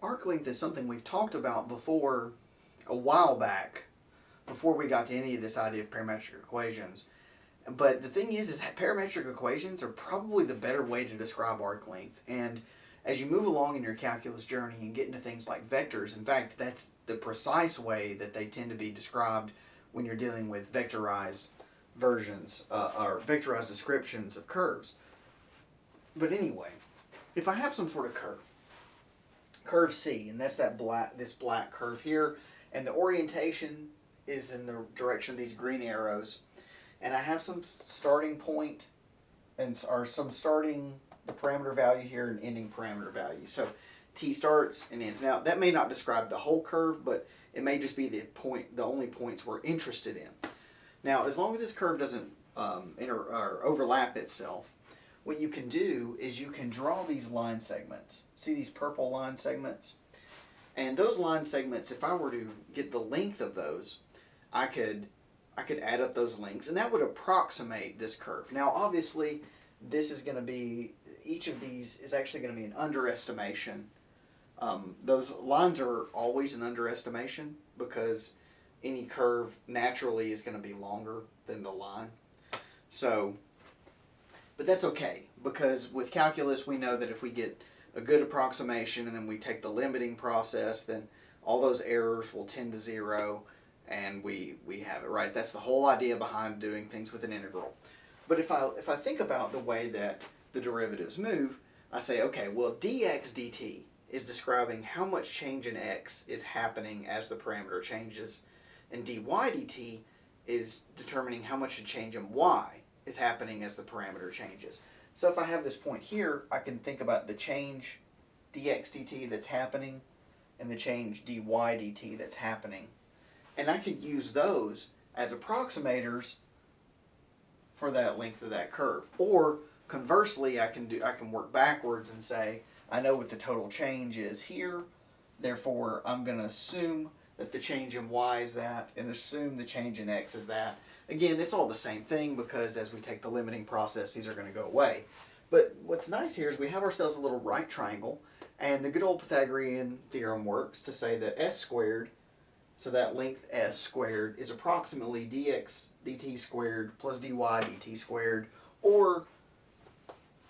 arc length is something we've talked about before a while back, before we got to any of this idea of parametric equations. But the thing is that parametric equations are probably the better way to describe arc length. And as you move along in your calculus journey and get into things like vectors, in fact, that's the precise way that they tend to be described when you're dealing with vectorized versions or vectorized descriptions of curves. But anyway, if I have some sort of curve C, and that's this black curve here, and the orientation is in the direction of these green arrows, and I have some starting point or some starting parameter value here and ending parameter value. So t starts and ends. Now that may not describe the whole curve, but it may just be the only points we're interested in. Now, as long as this curve doesn't or overlap itself, what you can do is you can draw these line segments. See these purple line segments? And those line segments, if I were to get the length of those, I could add up those lengths, and that would approximate this curve. Now, obviously, this is going to be, each of these is actually going to be an underestimation. Those lines are always an underestimation because any curve naturally is going to be longer than the line. So, but that's okay, because with calculus we know that if we get a good approximation and then we take the limiting process, then all those errors will tend to zero and we have it, right? That's the whole idea behind doing things with an integral. But if I think about the way that the derivatives move, I say, okay, well, dx dt is describing how much change in x is happening as the parameter changes, and dy dt is determining how much a change in y is happening as the parameter changes. So if I have this point here, I can think about the change dx dt that's happening and the change dy dt that's happening. And I could use those as approximators for that length of that curve. Or conversely, I can work backwards and say, I know what the total change is here, therefore I'm going to assume that the change in y is that, and assume the change in x is that. Again, it's all the same thing because as we take the limiting process, these are going to go away. But what's nice here is we have ourselves a little right triangle, and the good old Pythagorean theorem works to say that s squared, so that length s squared, is approximately dx dt squared plus dy dt squared, or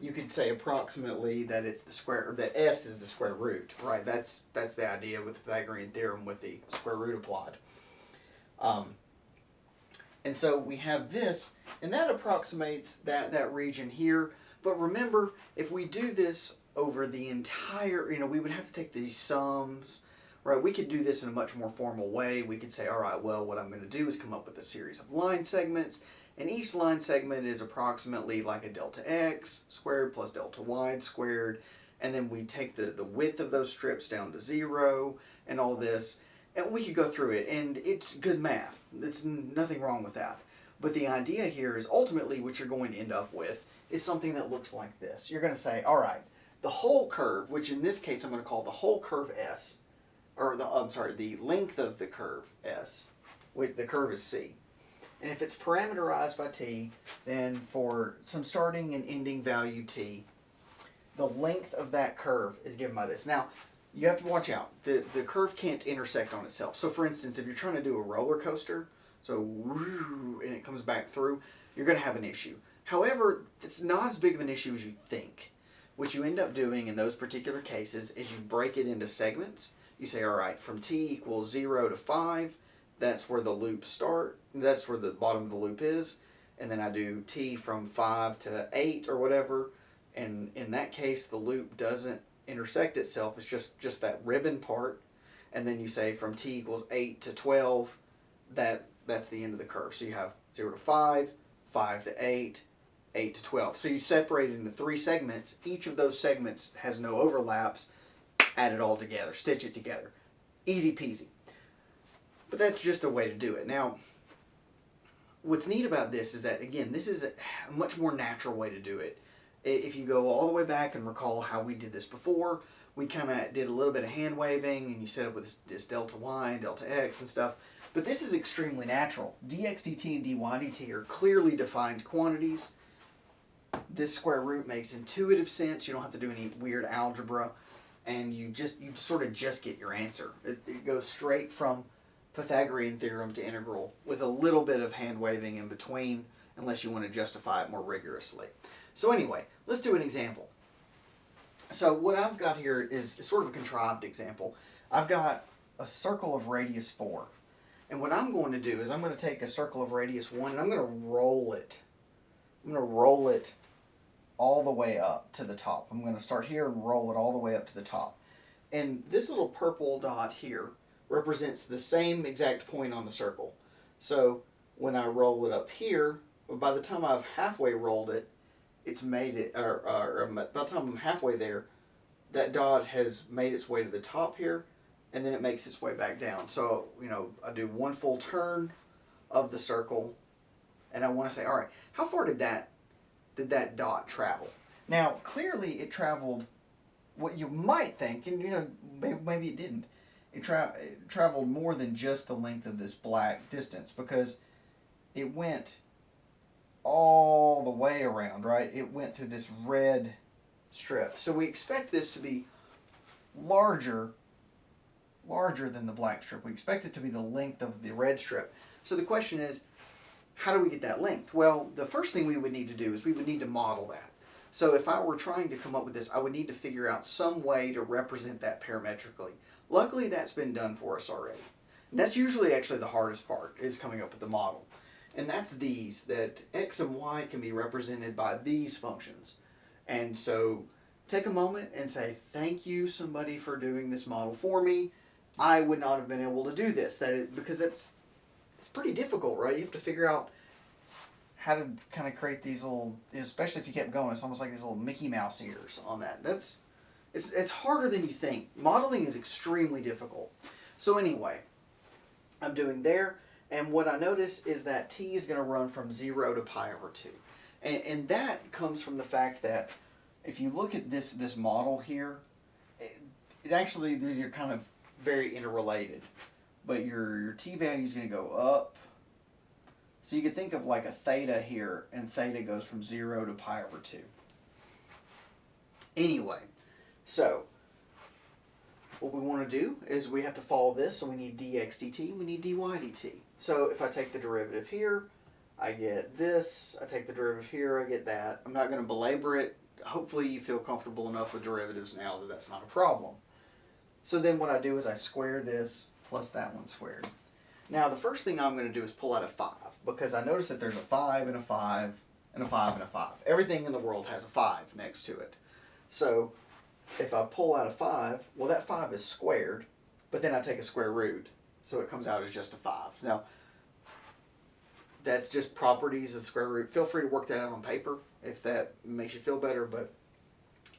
you could say approximately that it's the square, or that s is the square root, right? That's the idea with the Pythagorean theorem with the square root applied. And so we have this, and that approximates that region here. But remember, if we do this over the entire, we would have to take these sums, right? We could do this in a much more formal way. We could say, all right, well, what I'm going to do is come up with a series of line segments, and each line segment is approximately like a delta x squared plus delta y squared, and then we take the width of those strips down to 0 and all this, and we could go through it, and it's good math. There's nothing wrong with that. But the idea here is ultimately what you're going to end up with is something that looks like this. You're going to say, all right, the whole curve, which in this case I'm going to call the whole curve s, or the length of the curve s, with the curve is c. And if it's parameterized by t, then for some starting and ending value t, the length of that curve is given by this. Now, you have to watch out. The curve can't intersect on itself. So for instance, if you're trying to do a roller coaster, so and it comes back through, you're going to have an issue. However, it's not as big of an issue as you think. What you end up doing in those particular cases is you break it into segments. You say, all right, from t equals 0 to 5, that's where the loops start. That's where the bottom of the loop is. And then I do t from 5 to 8 or whatever. And in that case, the loop doesn't intersect itself. It's just that ribbon part. And then you say from t equals 8 to 12, that's the end of the curve. So you have 0 to 5, 5 to 8, 8 to 12. So you separate it into 3 segments. Each of those segments has no overlaps. Add it all together. Stitch it together. Easy peasy. But that's just a way to do it. Now, what's neat about this is that, again, this is a much more natural way to do it. If you go all the way back and recall how we did this before, we kind of did a little bit of hand waving, and you set up with this delta y, delta x and stuff. But this is extremely natural. dx dt and dy dt are clearly defined quantities. This square root makes intuitive sense. You don't have to do any weird algebra. and you sort of just get your answer. It goes straight from Pythagorean theorem to integral with a little bit of hand waving in between, unless you want to justify it more rigorously. So anyway, let's do an example. So what I've got here is sort of a contrived example. I've got a circle of radius 4. And what I'm going to do is I'm going to take a circle of radius 1 and I'm going to roll it. I'm going to roll it all the way up to the top. I'm going to start here and roll it all the way up to the top. And this little purple dot here represents the same exact point on the circle. So when I roll it up here, by the time I've halfway rolled it, it's made it, or by the time I'm halfway there, that dot has made its way to the top here, and then it makes its way back down. So, you know, I do one full turn of the circle, and I want to say, all right, how far did that dot travel? Now, clearly it traveled what you might think, and you know, maybe it didn't. It traveled more than just the length of this black distance, because it went all the way around, right? It went through this red strip. So we expect this to be larger than the black strip. We expect it to be the length of the red strip. So the question is, how do we get that length? Well, the first thing we would need to do is we would need to model that. So if I were trying to come up with this, I would need to figure out some way to represent that parametrically. Luckily, that's been done for us already. And that's usually actually the hardest part, is coming up with the model. And that's that x and y can be represented by these functions. And so take a moment and say, thank you, somebody, for doing this model for me. I would not have been able to do this, because it's pretty difficult, right? You have to figure out how to kind of create these little, especially if you kept going, it's almost like these little Mickey Mouse ears on that. It's harder than you think. Modeling is extremely difficult. So anyway, I'm doing there, and what I notice is that t is going to run from 0 to pi over 2. And that comes from the fact that if you look at this model here, it actually, these are kind of very interrelated. But your t value is going to go up. So you could think of like a theta here, and theta goes from 0 to pi over 2. Anyway, so what we want to do is we have to follow this, so we need dx dt, we need dy dt. So if I take the derivative here, I get this. I take the derivative here, I get that. I'm not going to belabor it. Hopefully you feel comfortable enough with derivatives now that that's not a problem. So then what I do is I square this plus that one squared. Now the first thing I'm going to do is pull out a 5, because I notice that there's a 5 and a 5 and a 5 and a 5. Everything in the world has a 5 next to it. So if I pull out a 5, well, that 5 is squared, but then I take a square root, so it comes out as just a 5. Now, that's just properties of square root. Feel free to work that out on paper if that makes you feel better, but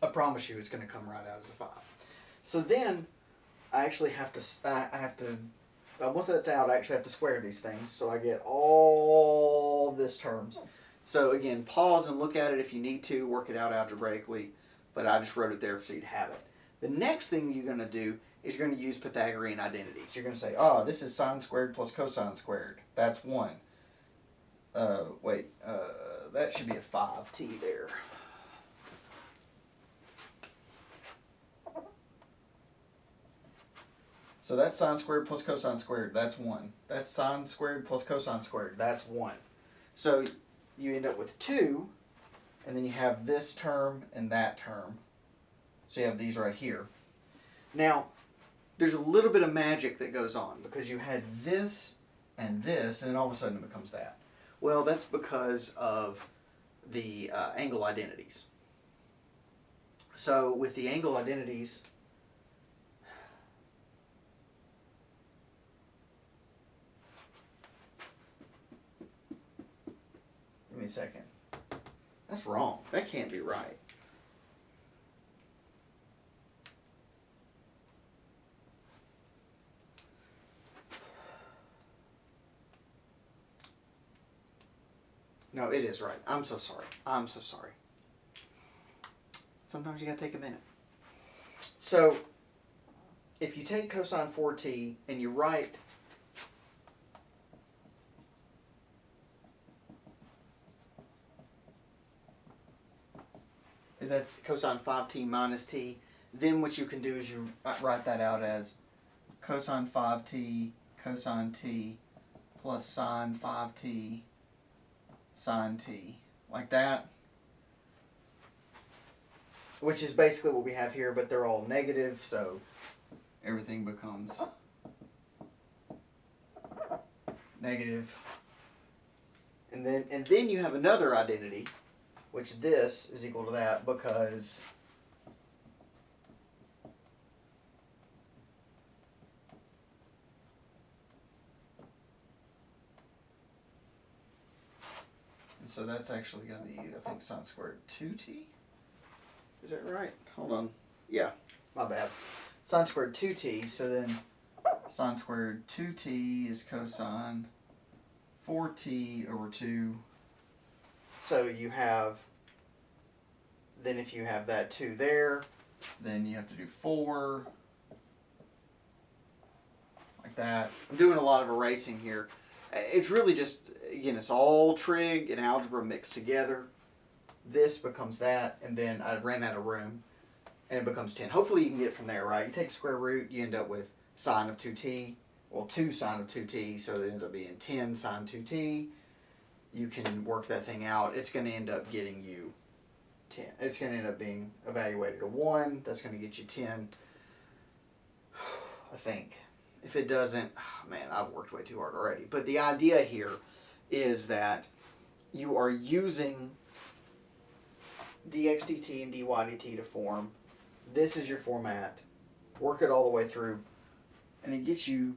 I promise you it's going to come right out as a 5. So then I actually have to, once that's out, I actually have to square these things, so I get all this terms. So again, pause and look at it if you need to, work it out algebraically, but I just wrote it there so you'd have it. The next thing you're going to do is you're going to use Pythagorean identities. You're going to say, oh, this is sine squared plus cosine squared. That's 1. That should be a 5t there. So that's sine squared plus cosine squared. That's 1. That's sine squared plus cosine squared. That's 1. So you end up with 2, and then you have this term and that term. So you have these right here. Now, there's a little bit of magic that goes on, because you had this, and then all of a sudden it becomes that. Well, that's because of the angle identities. So with the angle identities, give me a second. That's wrong. That can't be right. No, it is right. I'm so sorry. I'm so sorry. Sometimes you gotta take a minute. So, if you take cosine 4t and you write that's cosine 5t minus t, then what you can do is you write that out as cosine 5t cosine t plus sine 5t sine t, like that. Which is basically what we have here, but they're all negative, so everything becomes negative. And then you have another identity, which this is equal to that because and so that's actually going to be, I think, sine squared 2t. Is that right? Hold on. Yeah, my bad. Sine squared 2t, so then sine squared 2t is cosine 4t over 2. So you have, then if you have that 2 there, then you have to do 4, like that. I'm doing a lot of erasing here. It's really just, again, it's all trig and algebra mixed together. This becomes that, and then I ran out of room, and it becomes 10. Hopefully you can get it from there, right? You take the square root, you end up with sine of 2t, well, 2 sine of 2t, so it ends up being 10 sine 2t. You can work that thing out. It's going to end up getting you 10. It's going to end up being evaluated a 1. That's going to get you 10, I think. If it doesn't, man, I've worked way too hard already. But the idea here is that you are using dx dt and dy dt to form. This is your format. Work it all the way through, and it gets you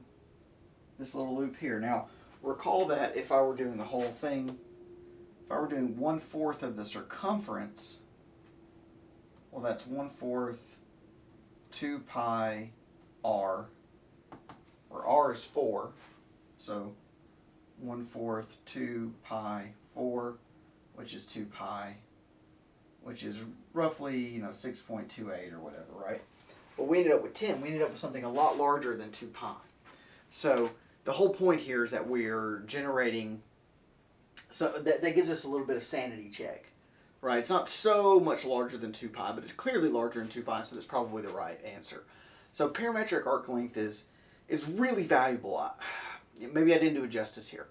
this little loop here. Now, recall that if I were doing the whole thing, if I were doing 1/4 of the circumference, well, that's 1/4 2 pi r, where r is 4, so 1/4 2 pi 4, which is 2 pi, which is roughly, 6.28 or whatever, right? But we ended up with 10. We ended up with something a lot larger than 2 pi. So the whole point here is that we're generating, so that gives us a little bit of sanity check, right? It's not so much larger than 2 pi, but it's clearly larger than 2 pi, so that's probably the right answer. So parametric arc length is really valuable. Maybe I didn't do it justice here,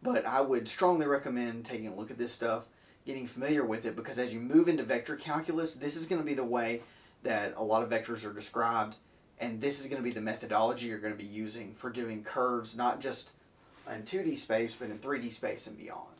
but I would strongly recommend taking a look at this stuff, getting familiar with it, because as you move into vector calculus, this is going to be the way that a lot of vectors are described, and this is going to be the methodology you're going to be using for doing curves, not just in 2D space, but in 3D space and beyond.